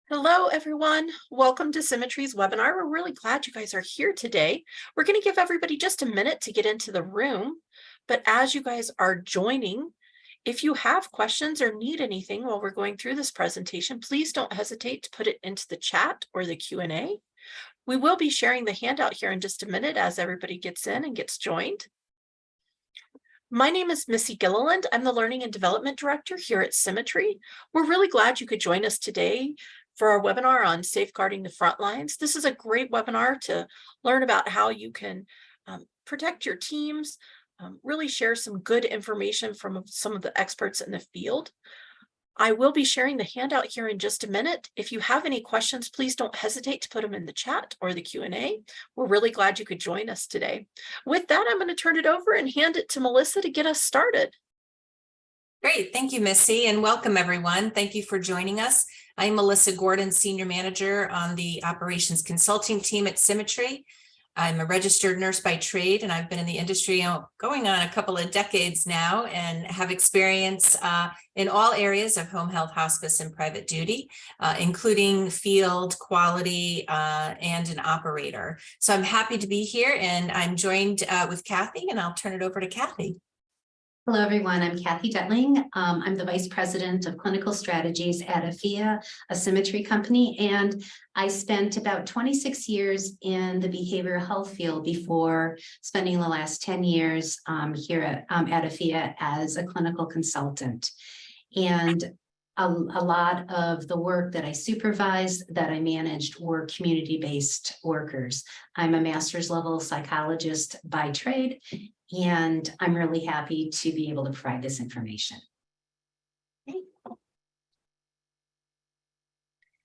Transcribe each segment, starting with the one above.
Hello, everyone. Welcome to SimiTree's webinar. We're really glad you guys are here today. We're going to give everybody just a minute to get into the room. But as you guys are joining, if you have questions or need anything while we're going through this presentation, please don't hesitate to put it into the chat or the Q&A. We will be sharing the handout here in just a minute as everybody gets in and gets joined. My name is Missy Gilliland. I'm the Learning and Development Director here at SimiTree. We're really glad you could join us today for our webinar on safeguarding the front lines. This is a great webinar to learn about how you can protect your teams, really share some good information from some of the experts in the field. I will be sharing the handout here in just a minute. If you have any questions, please don't hesitate to put them in the chat or the Q&A. We're really glad you could join us today. With that, I'm going to turn it over and hand it to Melissa to get us started. Great. Thank you, Missy, and welcome, everyone. Thank you for joining us. I'm Melissa Gordon, Senior Manager on the Operations Consulting team at SimiTree. I'm a registered nurse by trade, and I've been in the industry going on a couple of decades now and have experience in all areas of home health, hospice, and private duty, including field, quality, and an operator. So I'm happy to be here, and I'm joined with Kathy, and I'll turn it over to Kathy. Hello, everyone. I'm Kathy Dettling. I'm the Vice President of Clinical Strategies at AFIA, a SimiTree company, and I spent about 26 years in the behavioral health field before spending the last 10 years here at AFIA as a clinical consultant. And a lot of the work that I supervised, that I managed, were community-based workers. I'm a master's level psychologist by trade, and I'm really happy to be able to provide this information.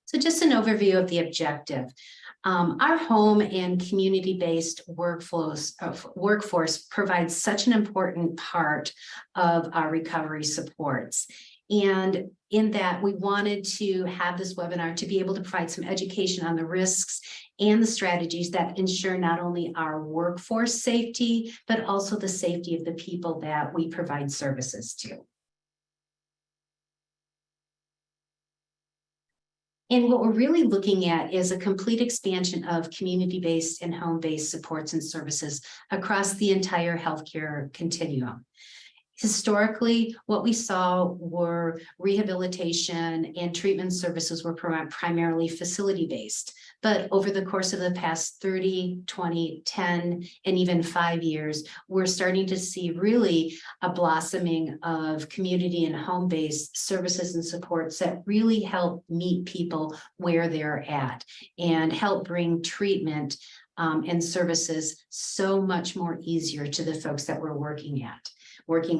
So just an overview of the objective. Our home and community-based workforce provides such an important part of our recovery supports. And in that, we wanted to have this webinar to be able to provide some education on the risks and the strategies that ensure not only our workforce safety, but also the safety of the people that we provide services to. And what we're really looking at is a complete expansion of community-based and home-based supports and services across the entire healthcare continuum. Historically, what we saw were rehabilitation and treatment services were primarily facility-based. But over the course of the past 30, 20, 10, and even 5 years, we're starting to see really a blossoming of community and home-based services and supports that really help meet people where they're at and help bring treatment and services so much more easier to the folks that we're working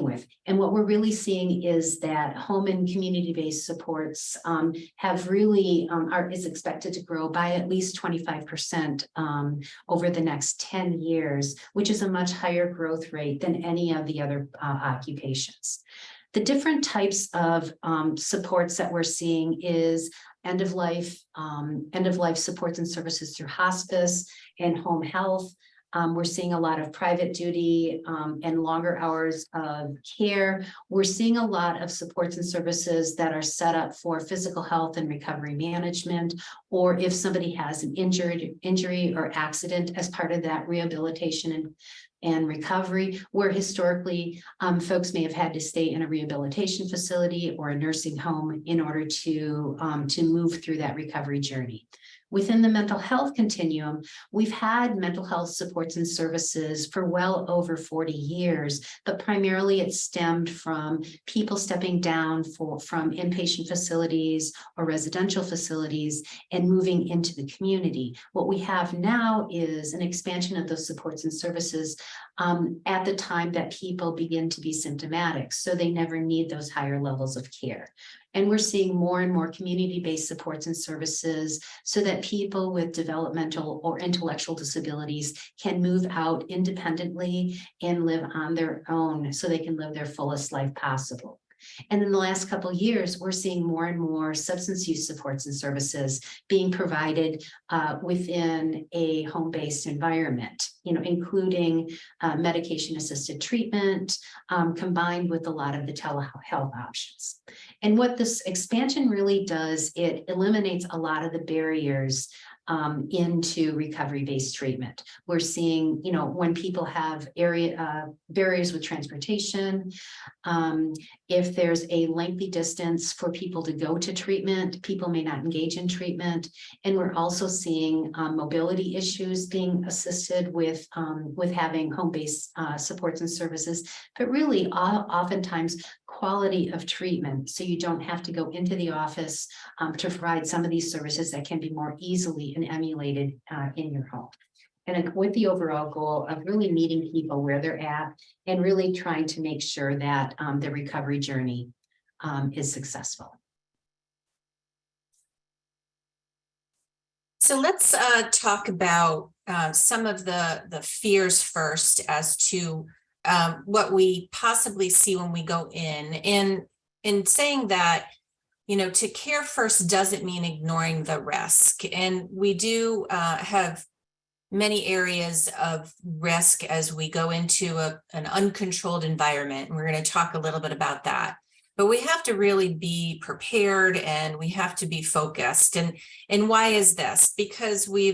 with. And what we're really seeing is that home and community-based supports have really is expected to grow by at least 25% over the next 10 years, which is a much higher growth rate than any of the other occupations. The different types of supports that we're seeing is end of life supports and services through hospice and home health. We're seeing a lot of private duty and longer hours of care. We're seeing a lot of supports and services that are set up for physical health and recovery management, or if somebody has an injury or accident as part of that rehabilitation and recovery, where historically folks may have had to stay in a rehabilitation facility or a nursing home in order to move through that recovery journey. Within the mental health continuum, we've had mental health supports and services for well over 40 years, but primarily it stemmed from people stepping down from inpatient facilities or residential facilities and moving into the community. What we have now is an expansion of those supports and services at the time that people begin to be symptomatic, so they never need those higher levels of care. And we're seeing more and more community-based supports and services so that people with developmental or intellectual disabilities can move out independently and live on their own so they can live their fullest life possible. And in the last couple of years, we're seeing more and more substance use supports and services being provided within a home-based environment, including medication-assisted treatment, combined with a lot of the telehealth options. And what this expansion really does, it eliminates a lot of the barriers into recovery-based treatment. We're seeing, when people have barriers with transportation, if there's a lengthy distance for people to go to treatment, people may not engage in treatment. And we're also seeing mobility issues being assisted with having home-based supports and services, but really oftentimes quality of treatment. So you don't have to go into the office to provide some of these services that can be more easily and emulated in your home. And with the overall goal of really meeting people where they're at and really trying to make sure that the recovery journey is successful. So let's talk about some of the fears first as to what we possibly see when we go in. And in saying that, to care first doesn't mean ignoring the risk. And we do have many areas of risk as we go into an uncontrolled environment. And we're going to talk a little bit about that. But we have to really be prepared and we have to be focused. And why is this? Because we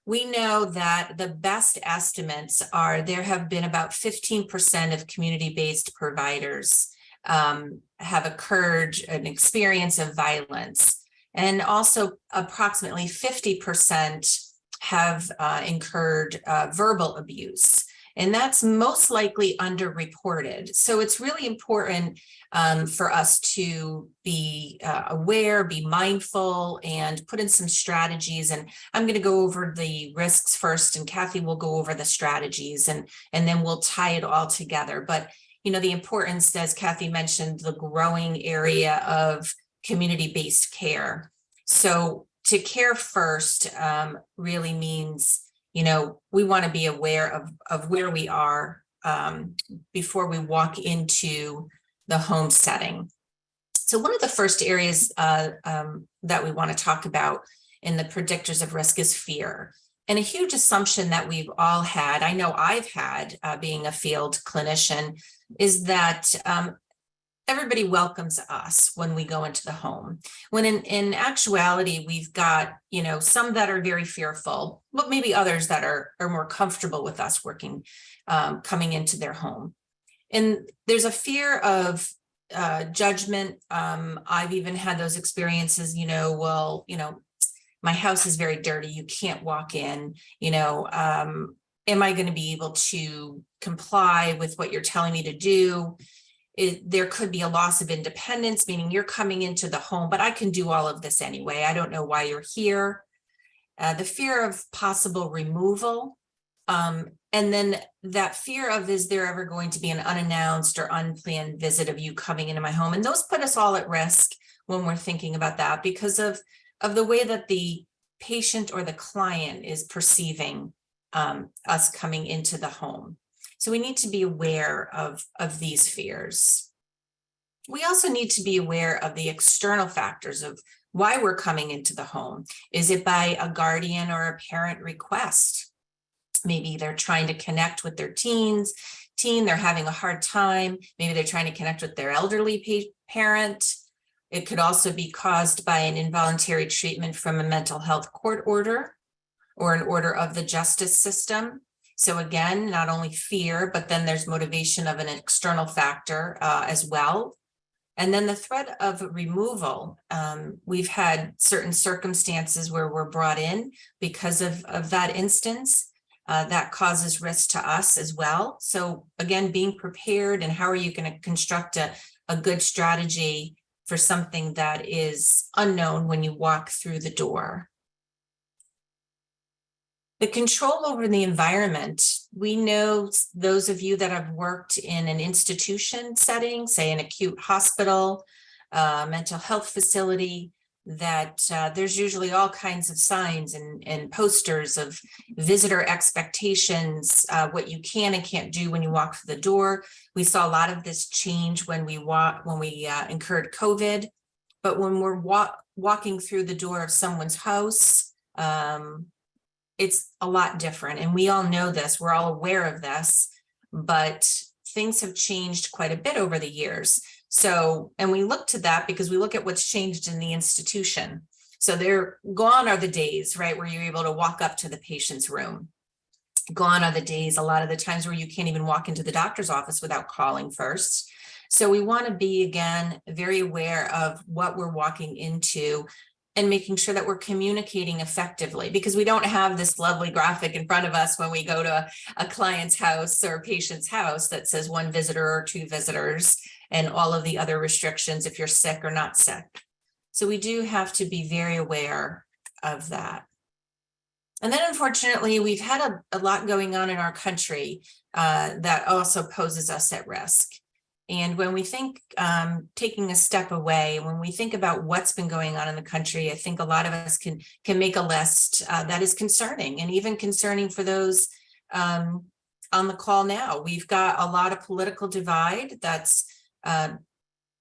know that the best estimates are there have been about 15% of community-based providers have occurred an experience of violence. And also approximately 50% have incurred verbal abuse. And that's most likely underreported. So it's really important for us to be aware, be mindful, and put in some strategies. And I'm going to go over the risks first, and Kathy will go over the strategies, and then we'll tie it all together. But, the importance, as Kathy mentioned, the growing area of community-based care. So to care first really means, we want to be aware of where we are before we walk into the home setting. So one of the first areas that we want to talk about in the predictors of risk is fear. And a huge assumption that we've all had, I know I've had being a field clinician, is that everybody welcomes us when we go into the home. When in actuality, we've got, some that are very fearful, but maybe others that are more comfortable with us working, coming into their home. And there's a fear of judgment. I've even had those experiences, my house is very dirty. You can't walk in, am I going to be able to comply with what you're telling me to do? There could be a loss of independence, meaning you're coming into the home, but I can do all of this anyway. I don't know why you're here. The fear of possible removal. And then that fear of, is there ever going to be an unannounced or unplanned visit of you coming into my home? And those put us all at risk when we're thinking about that because of the way that the patient or the client is perceiving us coming into the home. So we need to be aware of these fears. We also need to be aware of the external factors of why we're coming into the home. Is it by a guardian or a parent request? Maybe they're trying to connect with their teen, they're having a hard time. Maybe they're trying to connect with their elderly parent. It could also be caused by an involuntary treatment from a mental health court order or an order of the justice system. So again, not only fear, but then there's motivation of an external factor as well. And then the threat of removal. We've had certain circumstances where we're brought in because of that instance. That causes risk to us as well. So again, being prepared, and how are you going to construct a good strategy for something that is unknown when you walk through the door. The control over the environment. We know those of you that have worked in an institution setting, say an acute hospital, mental health facility, that there's usually all kinds of signs and posters of visitor expectations, what you can and can't do when you walk through the door. We saw a lot of this change when we incurred COVID, but when we're walking through the door of someone's house, it's a lot different. And we all know this, we're all aware of this, but things have changed quite a bit over the years. So, and we look to that because we look at what's changed in the institution. So they're gone are the days, right, where you're able to walk up to the patient's room. Gone are the days, a lot of the times, where you can't even walk into the doctor's office without calling first. So we want to be, again, very aware of what we're walking into and making sure that we're communicating effectively, because we don't have this lovely graphic in front of us when we go to a client's house or a patient's house that says 1 visitor or 2 visitors and all of the other restrictions if you're sick or not sick. So we do have to be very aware of that. And then, unfortunately, we've had a lot going on in our country that also poses us at risk. And when we think taking a step away, when we think about what's been going on in the country, I think a lot of us can make a list that is concerning, and even concerning for those on the call now. We've got a lot of political divide that's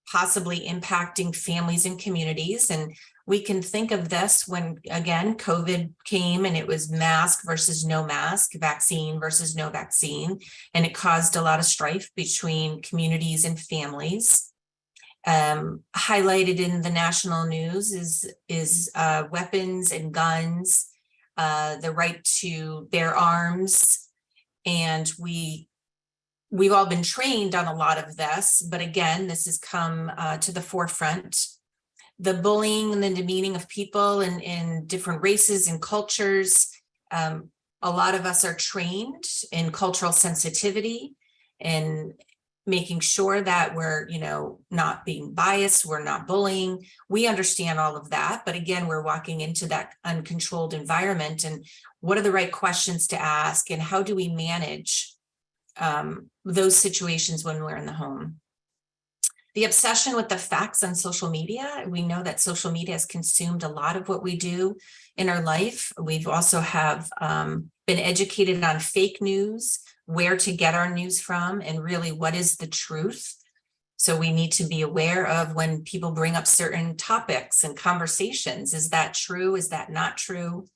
possibly impacting families and communities. And we can think of this when, again, COVID came and it was mask versus no mask, vaccine versus no vaccine, and it caused a lot of strife between communities and families. Highlighted in the national news is weapons and guns, the right to bear arms, and we've all been trained on a lot of this, but again, this has come to the forefront. The bullying and the demeaning of people in different races and cultures. A lot of us are trained in cultural sensitivity and making sure that we're, not being biased, we're not bullying. We understand all of that, but again, we're walking into that uncontrolled environment, and what are the right questions to ask, and how do we manage those situations when we're in the home? The obsession with the facts on social media. We know that social media has consumed a lot of what we do in our life. We've also have been educated on fake news, where to get our news from, and really what is the truth. So we need to be aware of when people bring up certain topics and conversations. Is that true? Is that not true?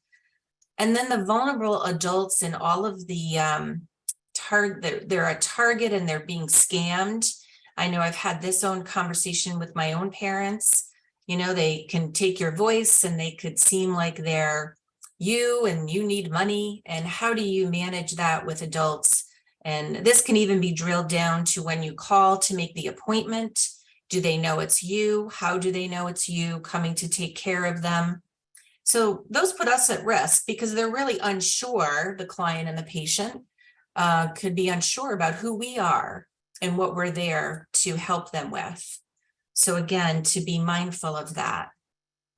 And then the vulnerable adults and all of the they're a target and they're being scammed. I know I've had this own conversation with my own parents. They can take your voice and they could seem like they're you and you need money. And how do you manage that with adults? And this can even be drilled down to when you call to make the appointment. Do they know it's you? How do they know it's you coming to take care of them? So those put us at risk because they're really unsure. The client and the patient could be unsure about who we are and what we're there to help them with. So again, to be mindful of that.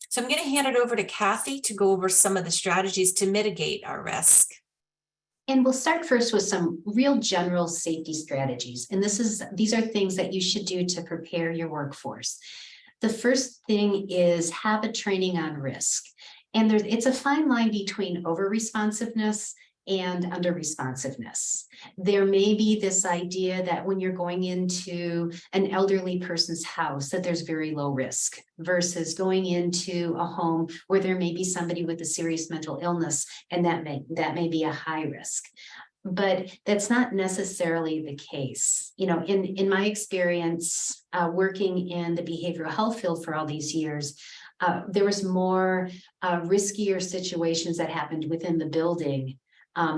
So I'm going to hand it over to Kathy to go over some of the strategies to mitigate our risk. And we'll start first with some real general safety strategies. And these are things that you should do to prepare your workforce. The first thing is have a training on risk. And it's a fine line between over-responsiveness and under responsiveness. There may be this idea that when you're going into an elderly person's house, that there's very low risk versus going into a home where there may be somebody with a serious mental illness, and that may be a high risk. But that's not necessarily the case. In my experience, working in the behavioral health field for all these years, there was more riskier situations that happened within the building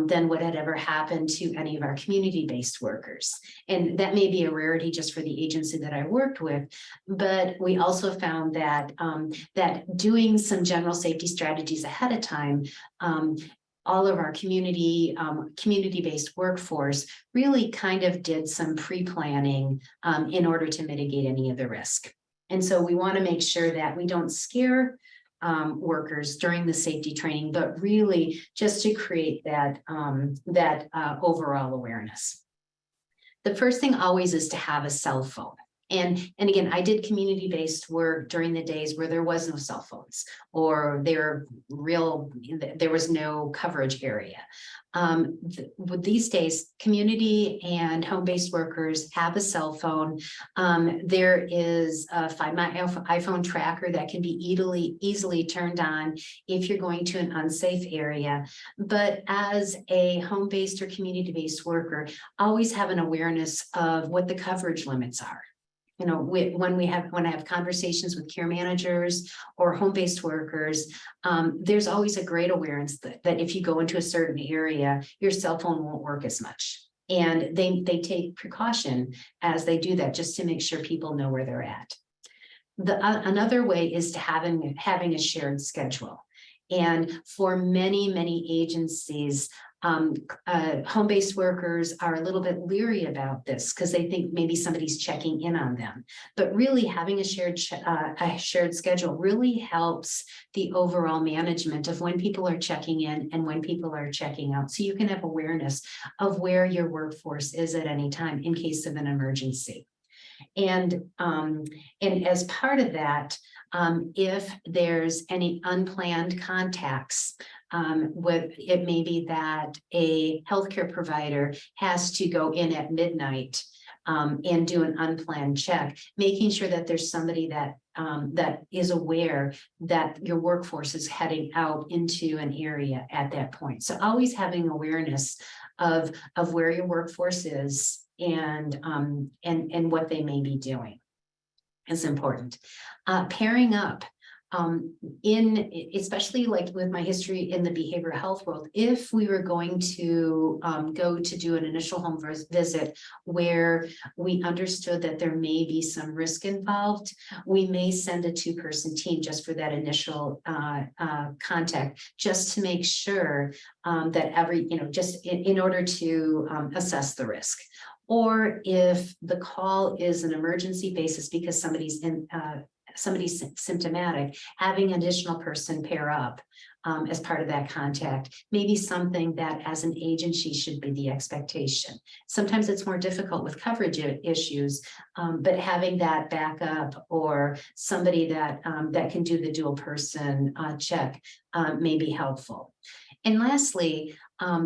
than what had ever happened to any of our community-based workers. And that may be a rarity just for the agency that I worked with, but we also found that that doing some general safety strategies ahead of time, all of our community-based workforce really kind of did some pre-planning in order to mitigate any of the risk. And so we want to make sure that we don't scare workers during the safety training, but really just to create that overall awareness. The first thing always is to have a cell phone. And again, I did community-based work during the days where there was no cell phones or there was no coverage area. With these days, community and home-based workers have a cell phone. There is a Find My iPhone tracker that can be easily turned on if you're going to an unsafe area. But as a home-based or community-based worker, always have an awareness of what the coverage limits are. You know, when I have conversations with care managers or home-based workers, there's always a great awareness that if you go into a certain area, your cell phone won't work as much. And they take precaution as they do that, just to make sure people know where they're at. Another way is to having a shared schedule. And for many agencies, home-based workers are a little bit leery about this because they think maybe somebody's checking in on them. But really having a shared schedule really helps the overall management of when people are checking in and when people are checking out. So you can have awareness of where your workforce is at any time in case of an emergency. And as part of that, if there's any unplanned contacts, with it may be that a healthcare provider has to go in at midnight and do an unplanned check, making sure that there's somebody that is aware that your workforce is heading out into an area at that point. So always having awareness of where your workforce is and what they may be doing is important. Pairing up, especially like with my history in the behavioral health world, if we were going to go to do an initial home visit where we understood that there may be some risk involved, we may send a 2-person team just for that initial contact, just to make sure that just in order to assess the risk. Or if the call is an emergency basis because somebody's symptomatic, having an additional person pair up as part of that contact may be something that as an agency should be the expectation. Sometimes it's more difficult with coverage issues, but having that backup or somebody that can do the dual person check may be helpful. And lastly,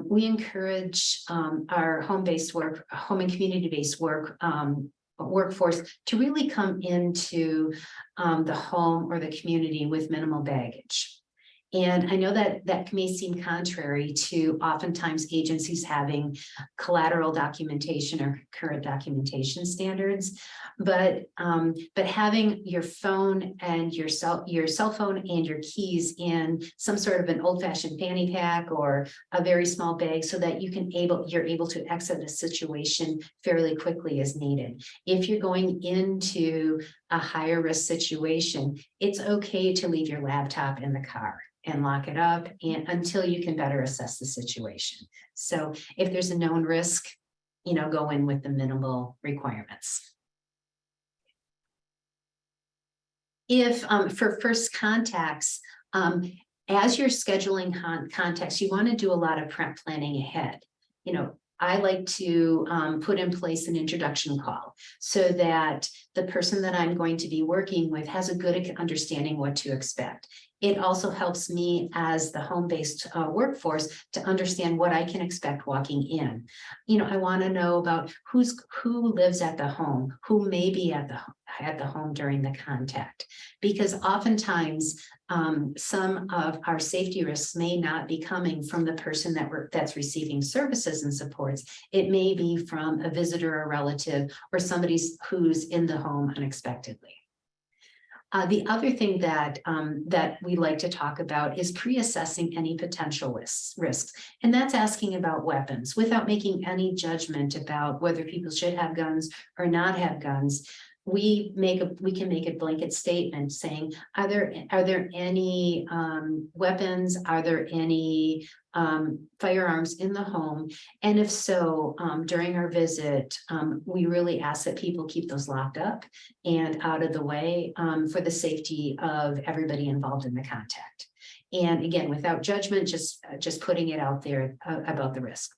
we encourage our home and community-based workforce to really come into the home or the community with minimal baggage. And I know that may seem contrary to oftentimes agencies having collateral documentation or current documentation standards, but having your phone and your cell phone and your keys in some sort of an old-fashioned fanny pack or a very small bag so that you're able to exit a situation fairly quickly as needed. If you're going into a higher risk situation, it's okay to leave your laptop in the car and lock it up until you can better assess the situation. So if there's a known risk, go in with the minimal requirements. If for first contacts, as you're scheduling contacts, you want to do a lot of prep planning ahead. I like to put in place an introduction call so that the person that I'm going to be working with has a good understanding what to expect. It also helps me as the home-based workforce to understand what I can expect walking in. I want to know about who lives at the home, who may be at the home during the contact, because oftentimes some of our safety risks may not be coming from the person that's receiving services and supports. It may be from a visitor or relative or somebody who's in the home unexpectedly. The other thing that we like to talk about is pre-assessing any potential risks. And that's asking about weapons without making any judgment about whether people should have guns or not have guns. We can make a blanket statement saying, are there any weapons? Are there any firearms in the home? And if so, during our visit, we really ask that people keep those locked up and out of the way for the safety of everybody involved in the contact. And again, without judgment, just putting it out there about the risk.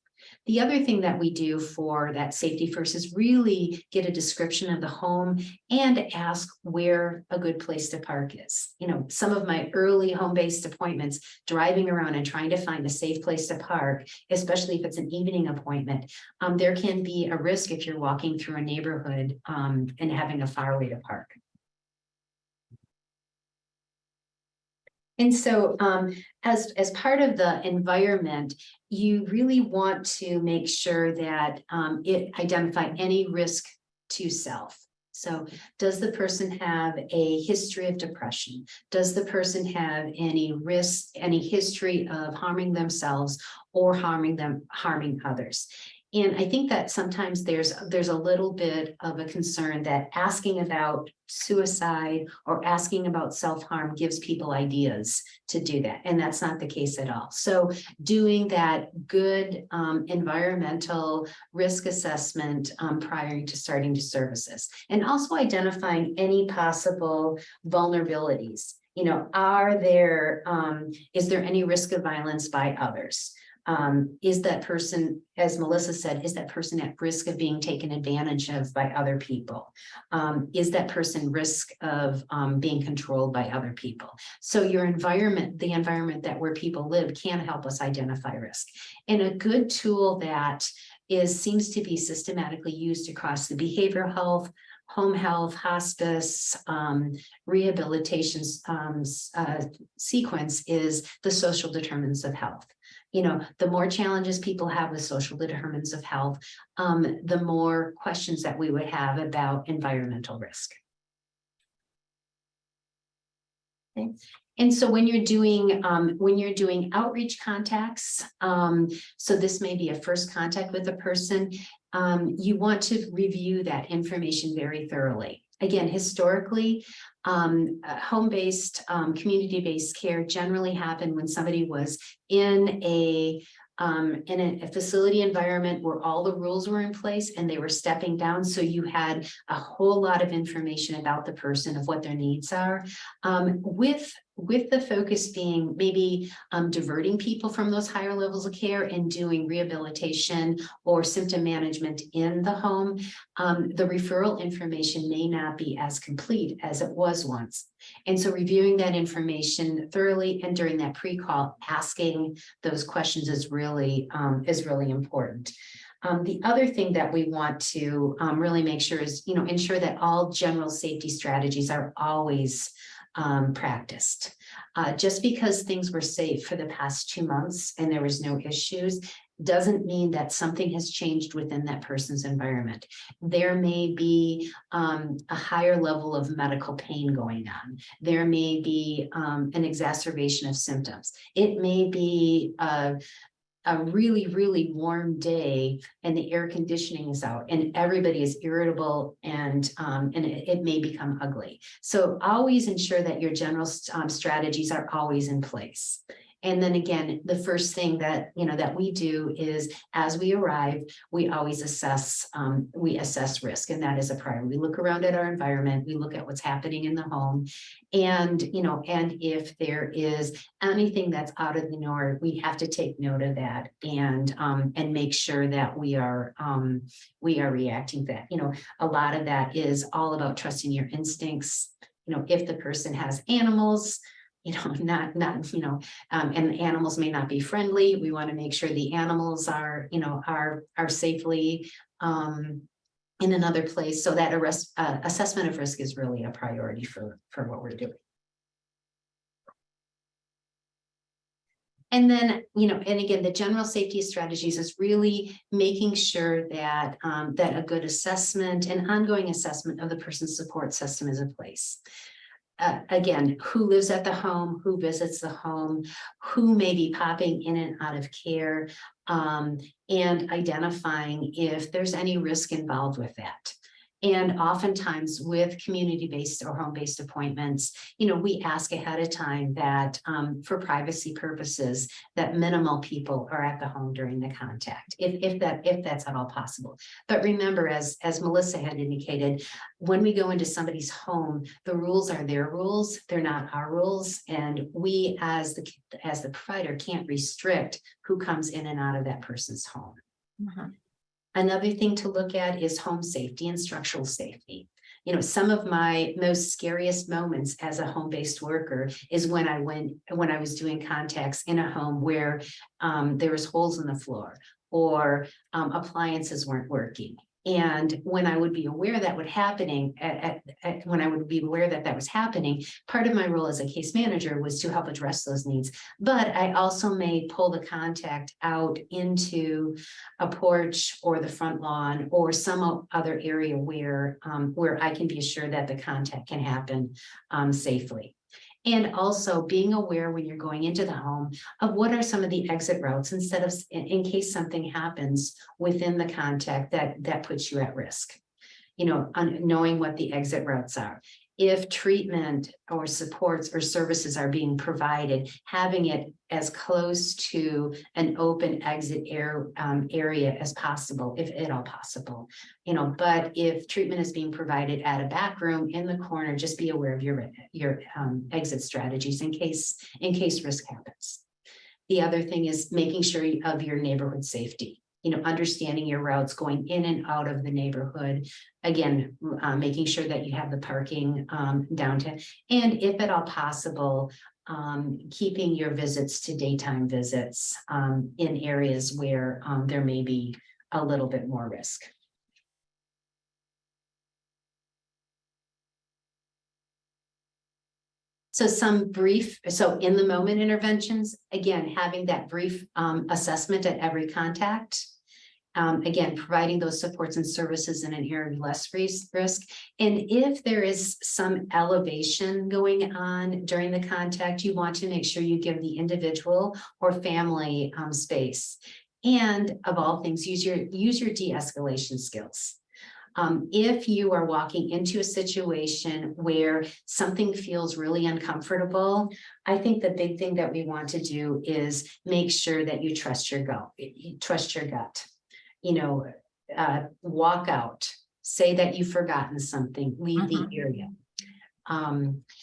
The other thing that we do for that safety first is really get a description of the home and ask where a good place to park is. You know, some of my early home-based appointments, driving around and trying to find a safe place to park, especially if it's an evening appointment, there can be a risk if you're walking through a neighborhood and having a far way to park. And so as part of the environment, you really want to make sure that it identify any risk to self. So does the person have a history of depression? Does the person have any risk, any history of harming themselves or harming others? And I think that sometimes there's a little bit of a concern that asking about suicide or asking about self-harm gives people ideas to do that. And that's not the case at all. So doing that good environmental risk assessment prior to starting to services, and also identifying any possible vulnerabilities. You know, is there any risk of violence by others? Is that person, as Melissa said, is that person at risk of being taken advantage of by other people? Is that person risk of being controlled by other people? So your environment, the environment that where people live, can help us identify risk. And a good tool that seems to be systematically used across the behavioral health, home health, hospice, rehabilitation sequence is the social determinants of health. You know, the more challenges people have with social determinants of health, the more questions that we would have about environmental risk. Okay. And so when you're doing outreach contacts, so this may be a first contact with a person, you want to review that information very thoroughly. Again, historically, home-based, community-based care generally happened when somebody was in a facility environment where all the rules were in place and they were stepping down. So you had a whole lot of information about the person of what their needs are, with the focus being maybe diverting people from those higher levels of care and doing rehabilitation or symptom management in the home. The referral information may not be as complete as it was once. And so reviewing that information thoroughly and during that pre-call, asking those questions is really important. The other thing that we want to really make sure is, you know, ensure that all general safety strategies are always practiced. Just because things were safe for the past 2 months and there was no issues doesn't mean that something has changed within that person's environment. There may be a higher level of medical pain going on. There may be an exacerbation of symptoms. It may be a really, really warm day and the air conditioning is out and everybody is irritable and it may become ugly. So always ensure that your general strategies are always in place. And then again, the first thing that, you know, that we do is as we arrive, we always assess risk, and that is a priority. We look around at our environment, we look at what's happening in the home, and, you know, and if there is anything that's out of the norm, we have to take note of that and make sure that we are reacting to that. You know, a lot of that is all about trusting your instincts. You know, if the person has animals, you know, and the animals may not be friendly. We want to make sure the animals are, you know, are safely in another place. So that assessment of risk is really a priority for what we're doing. And then, you know, and again, the general safety strategies is really making sure that that a good assessment and ongoing assessment of the person's support system is in place. Again, who lives at the home, who visits the home, who may be popping in and out of care, and identifying if there's any risk involved with that. And oftentimes with community-based or home-based appointments, you know, we ask ahead of time that for privacy purposes, that minimal people are at the home during the contact, if that's at all possible. But remember, as Melissa had indicated, when we go into somebody's home, the rules are their rules, they're not our rules. And we as the provider can't restrict who comes in and out of that person's home. Another thing to look at is home safety and structural safety. You know, some of my most scariest moments as a home-based worker is when I was doing contacts in a home where there was holes in the floor or appliances weren't working. And when I would be aware that was happening, that was happening, part of my role as a case manager was to help address those needs. But I also may pull the contact out into a porch or the front lawn or some other area where I can be assured that the contact can happen safely. And also being aware when you're going into the home of what are some of the exit routes instead of in case something happens within the contact that puts you at risk. You know, knowing what the exit routes are. If treatment or supports or services are being provided, having it as close to an open exit area as possible, if at all possible. You know, but if treatment is being provided at a back room in the corner, just be aware of your exit strategies in case risk happens. The other thing is making sure of your neighborhood safety. You know, understanding your routes going in and out of the neighborhood. Again, making sure that you have the parking downtown. And if at all possible, keeping your visits to daytime visits in areas where there may be a little bit more risk. So in the moment interventions, again, having that brief assessment at every contact. Again, providing those supports and services in an area of less risk. And if there is some elevation going on during the contact, you want to make sure you give the individual or family space. And of all things, use your de-escalation skills. If you are walking into a situation where something feels really uncomfortable, I think the big thing that we want to do is make sure that you trust your gut. You know, walk out, say that you've forgotten something, leave the area.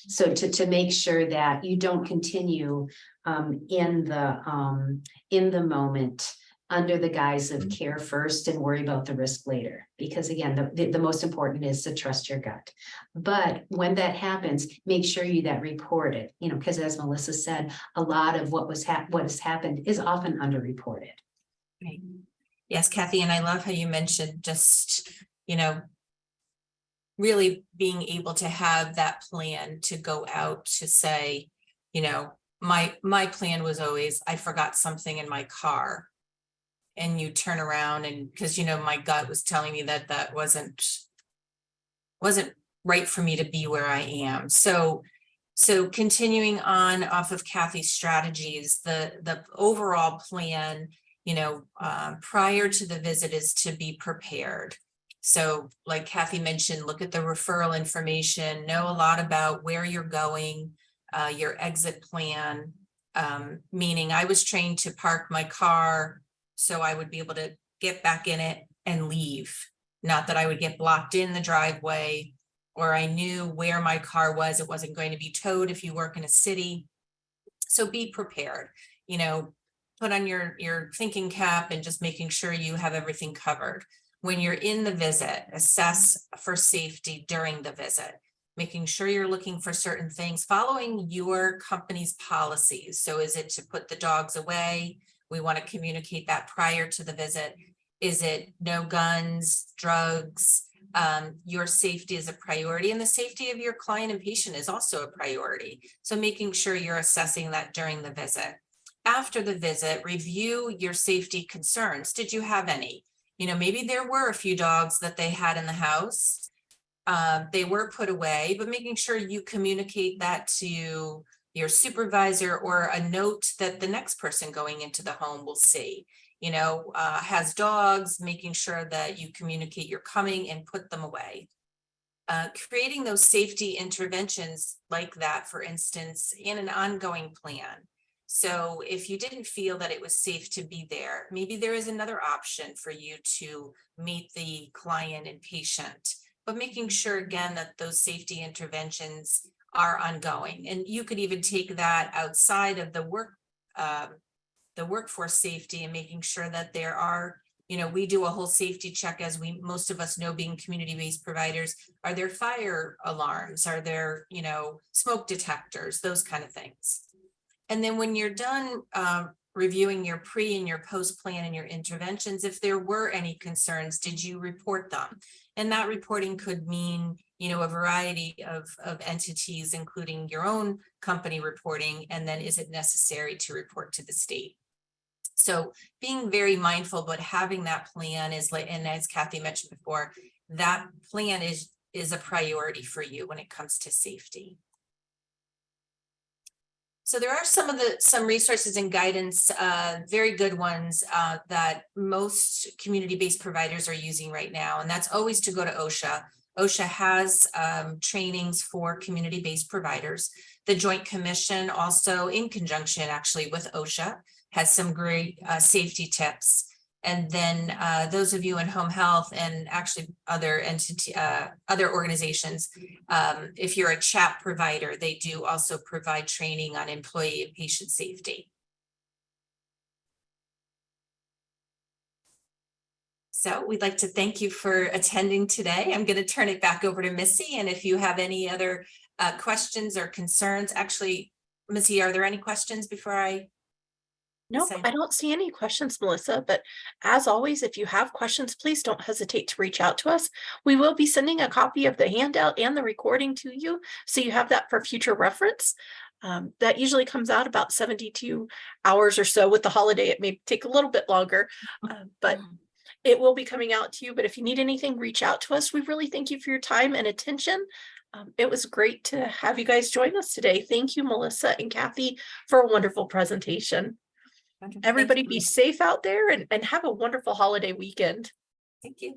So to make sure that you don't continue in the moment under the guise of care first and worry about the risk later. Because again, the most important is to trust your gut. But when that happens, make sure you report it, you know, because as Melissa said, a lot of what has happened is often underreported. Right. Yes, Kathy, and I love how you mentioned just, you know, really being able to have that plan to go out to say, you know, my plan was always, I forgot something in my car. And you turn around and because, you know, my gut was telling me that wasn't right for me to be where I am. So continuing on off of Kathy's strategies, the overall plan, you know, prior to the visit is to be prepared. So like Kathy mentioned, look at the referral information, know a lot about where you're going, your exit plan, meaning I was trained to park my car so I would be able to get back in it and leave. Not that I would get blocked in the driveway, or I knew where my car was. It wasn't going to be towed if you work in a city. So be prepared, you know, put on your thinking cap and just making sure you have everything covered. When you're in the visit, assess for safety during the visit, making sure you're looking for certain things, following your company's policies. So is it to put the dogs away? We want to communicate that prior to the visit. Is it no guns, drugs? Your safety is a priority, and the safety of your client and patient is also a priority. So making sure you're assessing that during the visit. After the visit, review your safety concerns. Did you have any? You know, maybe there were a few dogs that they had in the house. They were put away, but making sure you communicate that to your supervisor or a note that the next person going into the home will see, you know, has dogs, making sure that you communicate you're coming and put them away. Creating those safety interventions like that, for instance, in an ongoing plan. So if you didn't feel that it was safe to be there, maybe there is another option for you to meet the client and patient, but making sure again that those safety interventions are ongoing. And you could even take that outside of the workforce safety and making sure that there are, You know, we do a whole safety check, as most of us know, being community-based providers. Are there fire alarms? Are there, you know, smoke detectors, those kind of things? And then when you're done reviewing your pre and your post plan and your interventions, if there were any concerns, did you report them? And that reporting could mean, you know, a variety of entities, including your own company reporting. And then is it necessary to report to the state? So being very mindful, but having that plan is like, and as Kathy mentioned before, that plan is a priority for you when it comes to safety. So there are some resources and guidance, very good ones that most community-based providers are using right now, and that's always to go to OSHA. OSHA has trainings for community-based providers. The Joint Commission, also in conjunction actually with OSHA, has some great safety tips. And then those of you in home health and actually other organizations, if you're a CHAP provider, they do also provide training on employee and patient safety. So we'd like to thank you for attending today. I'm going to turn it back over to Missy. And if you have any other questions or concerns, actually, Missy, are there any questions before I? Nope, I don't see any questions, Melissa, but as always, if you have questions, please don't hesitate to reach out to us. We will be sending a copy of the handout and the recording to you, so you have that for future reference. That usually comes out about 72 hours or so. With the holiday, it may take a little bit longer, but it will be coming out to you. But if you need anything, reach out to us. We really thank you for your time and attention. It was great to have you guys join us today. Thank you, Melissa and Kathy, for a wonderful presentation. Everybody be safe out there and have a wonderful holiday weekend. Thank you.